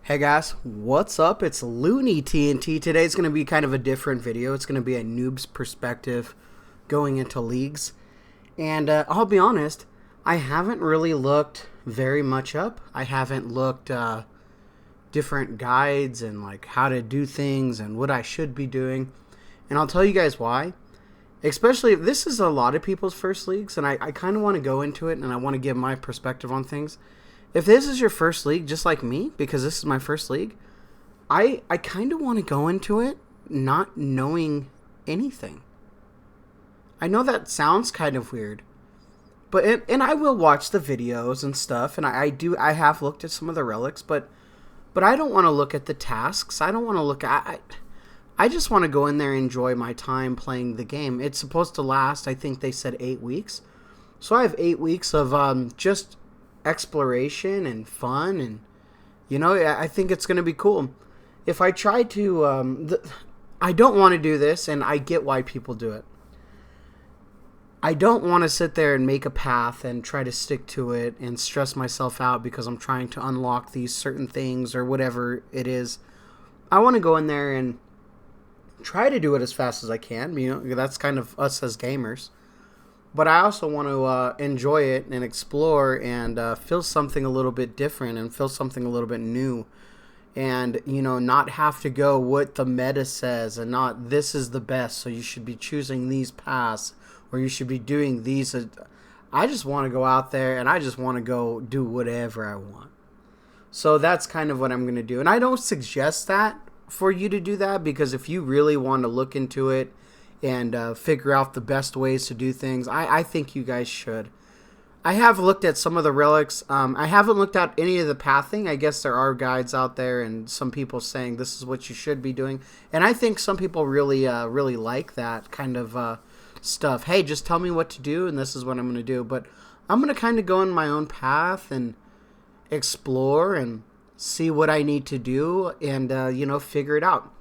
Hey guys, what's up? It's Looney TNT. Today's going to be kind of a different video. It's going to be a noob's perspective going into leagues. And I'll be honest, I haven't really looked very much up. I haven't looked different guides and like how to do things and what I should be doing. And I'll tell you guys why. Especially if this is a lot of people's first leagues, and I kind of want to go into it and I want to give my perspective on things. If this is your first league, just like me, because this is my first league, I kind of want to go into it not knowing anything. I know that sounds kind of weird, but and I will watch the videos and stuff, and I have looked at some of the relics, but I don't want to look at the tasks. I don't want to look at. I just want to go in there and enjoy my time playing the game. It's supposed to last, I think they said 8 weeks, so I have 8 weeks of just exploration and fun, and I think it's going to be cool. If I try to I don't want to do this, and I get why people do it. I don't want to sit there and make a path and try to stick to it and stress myself out because I'm trying to unlock these certain things or whatever it is. I want to go in there and try to do it as fast as I can. That's kind of us as gamers. But I also want to enjoy it and explore and feel something a little bit different and feel something a little bit new. And, not have to go what the meta says and not this is the best, so you should be choosing these paths or you should be doing these. I just want to go out there and I just want to go do whatever I want. So that's kind of what I'm going to do. And I don't suggest that for you to do that, because if you really want to look into it and figure out the best ways to do things, I think you guys should. I have looked at some of the relics. I haven't looked at any of the pathing. I guess there are guides out there and some people saying this is what you should be doing. And I think some people really like that kind of stuff. Hey, just tell me what to do and this is what I'm going to do. But I'm going to kind of go in my own path and explore and see what I need to do and, figure it out.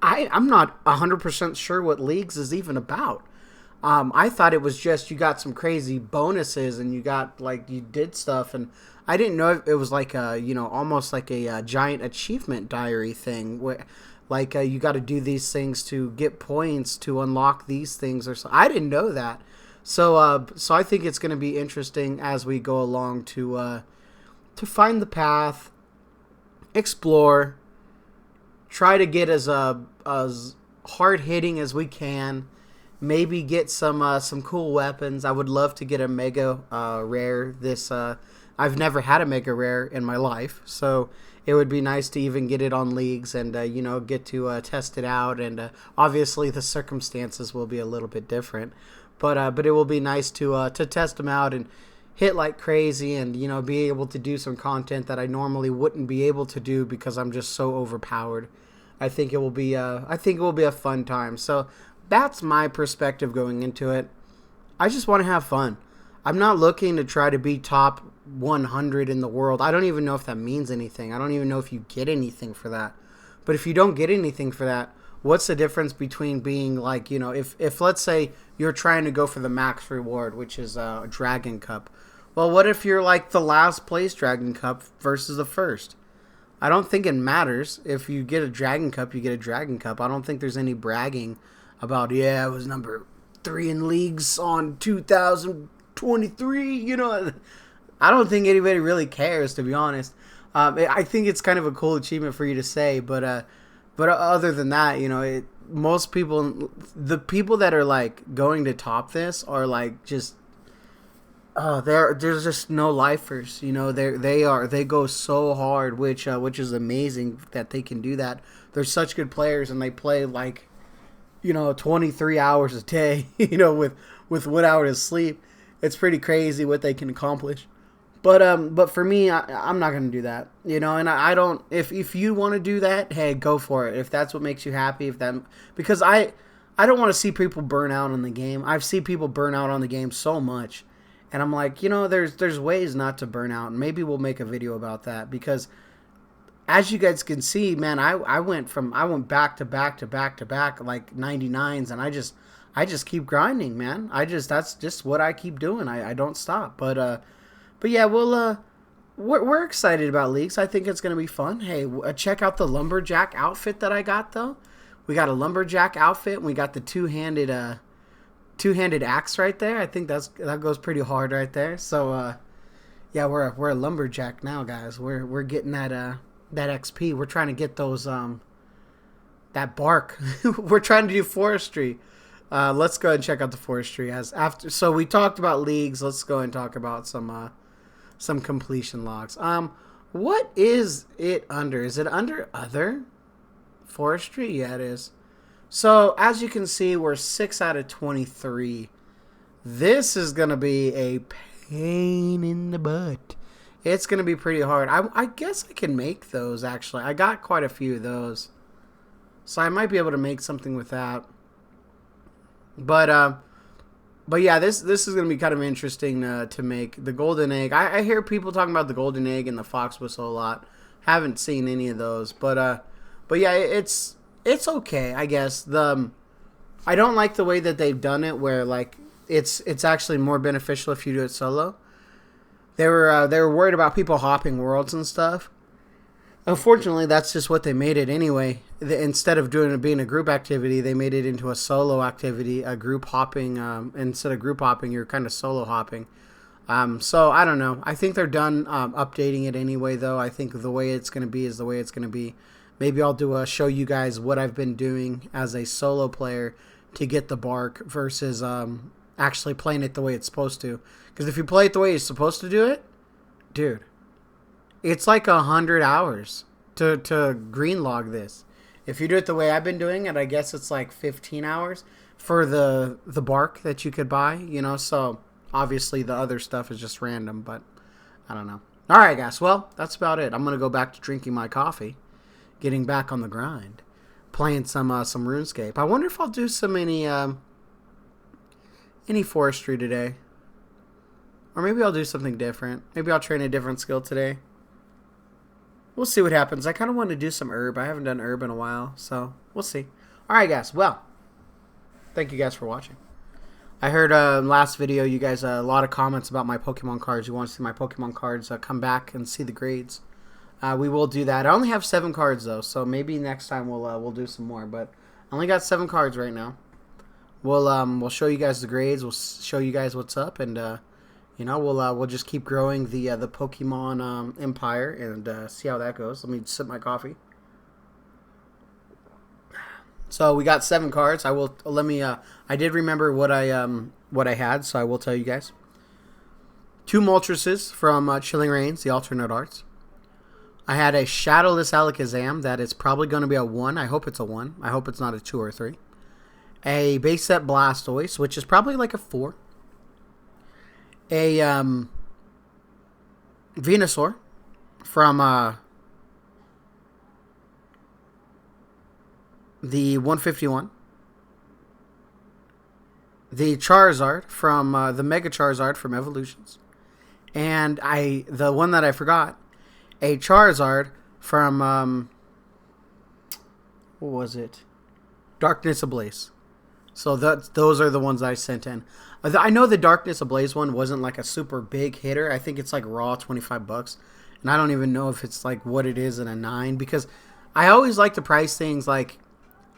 I'm not 100% sure what Leagues is even about. I thought it was just you got some crazy bonuses and you got, you did stuff. And I didn't know it was like almost like a giant achievement diary thing. Where, you got to do these things to get points to unlock these things or so. I didn't know that. So I think it's going to be interesting as we go along to find the path, explore, try to get as hard hitting as we can. Maybe get some cool weapons. I would love to get a mega rare. I've never had a mega rare in my life, so it would be nice to even get it on leagues and get to test it out. And obviously the circumstances will be a little bit different, but it will be nice to test them out and hit like crazy and be able to do some content that I normally wouldn't be able to do because I'm just so overpowered. I think it will be a fun time. So that's my perspective going into it. I just want to have fun. I'm not looking to try to be top 100 in the world. I don't even know if that means anything. I don't even know if you get anything for that. But if you don't get anything for that, what's the difference between being if let's say you're trying to go for the max reward, which is a Dragon Cup. Well, what if you're like the last place Dragon Cup versus the first? I don't think it matters. If you get a Dragon Cup, you get a Dragon Cup. I don't think there's any bragging about, I was number 3 in leagues on 2023. I don't think anybody really cares, to be honest. I think it's kind of a cool achievement for you to say, but other than that, most people, the people that are going to top this are just. There's just no lifers. They go so hard, which is amazing that they can do that. They're such good players, and they play 23 hours a day. With 1 hour to sleep. It's pretty crazy what they can accomplish. But for me, I'm not gonna do that. And I don't. If you want to do that, hey, go for it. If that's what makes you happy, because I don't want to see people burn out on the game. I've seen people burn out on the game so much. And I'm like, there's ways not to burn out. And maybe we'll make a video about that. Because as you guys can see, man, I went back to back to back to back like 99s. And I just keep grinding, man. That's just what I keep doing. I don't stop. But yeah, we'll we're excited about leagues. I think it's going to be fun. Hey, check out the lumberjack outfit that I got though. We got a lumberjack outfit, and we got the two-handed axe right there. I think that goes pretty hard right there. So yeah, we're a lumberjack now, guys. We're getting that XP. We're trying to get those that bark. We're trying to do forestry. Let's go ahead and check out the forestry. So we talked about leagues. Let's go and talk about some completion logs. What is it under? Is it under other forestry? Yeah, it is. So as you can see, we're 6 out of 23. This is gonna be a pain in the butt. It's gonna be pretty hard. I guess I can make those actually. I got quite a few of those, so I might be able to make something with that. But yeah, this is gonna be kind of interesting to make the golden egg. I hear people talking about the golden egg and the fox whistle a lot. Haven't seen any of those, but yeah, it's okay, I guess. I don't like the way that they've done it, where like it's actually more beneficial if you do it solo. They were worried about people hopping worlds and stuff. Unfortunately, that's just what they made it anyway. Instead of being a group activity, they made it into a solo activity, a group hopping. Instead of group hopping, you're kind of solo hopping. So I don't know. I think they're done updating it anyway, though. I think the way it's going to be is the way it's going to be. Maybe I'll show you guys what I've been doing as a solo player to get the bark versus actually playing it the way it's supposed to. Because if you play it the way you're supposed to do it, dude, it's like 100 hours to green log this. If you do it the way I've been doing it, I guess it's like 15 hours for the bark that you could buy, you know. So obviously the other stuff is just random, but I don't know. All right, guys. Well, that's about it. I'm going to go back to drinking my coffee, getting back on the grind, playing some RuneScape. I wonder if I'll do any forestry today. Or maybe I'll do something different. Maybe I'll train a different skill today. We'll see what happens. I kind of want to do some herb. I haven't done herb in a while, so we'll see. Alright, guys. Well, thank you guys for watching. I heard last video you guys a lot of comments about my Pokemon cards. You want to see my Pokemon cards come back and see the grades. We will do that. I only have 7 cards though, so maybe next time we'll do some more. But I only got 7 cards right now. We'll show you guys the grades. We'll show you guys what's up, and you know, we'll just keep growing the Pokemon empire and see how that goes. Let me sip my coffee. So we got 7 cards. I did remember what I had, so I will tell you guys. 2 Moltres from Chilling Reigns, the alternate arts. I had a Shadowless Alakazam that is probably going to be a 1. I hope it's a 1. I hope it's not a 2 or 3. A base set Blastoise, which is probably like a 4. A Venusaur from the 151. The Charizard from the Mega Charizard from Evolutions. And the one that I forgot, a Charizard from what was it? Darkness Ablaze. So those are the ones I sent in. I know the Darkness Ablaze one wasn't like a super big hitter. I think it's like raw $25, and I don't even know if it's like what it is in a 9, because I always like to price things like,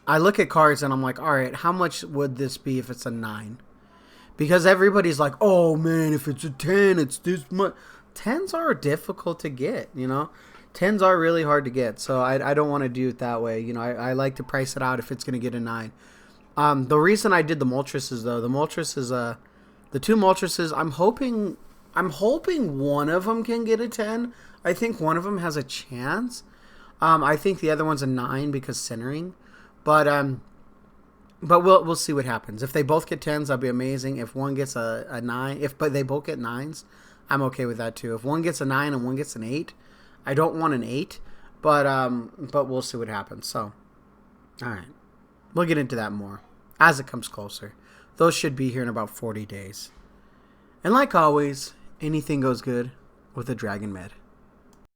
I look at cards and I'm like, all right, how much would this be if it's a 9? Because everybody's like, oh man, if it's a 10, it's this much. 10s are difficult to get, you know. 10s are really hard to get, so I don't want to do it that way. You know, I like to price it out if it's going to get a 9. The reason I did the Moltres though, the 2 Moltres, I'm hoping one of them can get a 10. I think one of them has a chance. I think the other one's a 9 because centering, but we'll see what happens. If they both get 10s, that'd be amazing. If one gets a 9, but they both get 9s, I'm okay with that too. If one gets a 9 and one gets an 8, I don't want an 8, but we'll see what happens. So, all right. We'll get into that more as it comes closer. Those should be here in about 40 days. And like always, anything goes good with a Dragon Med.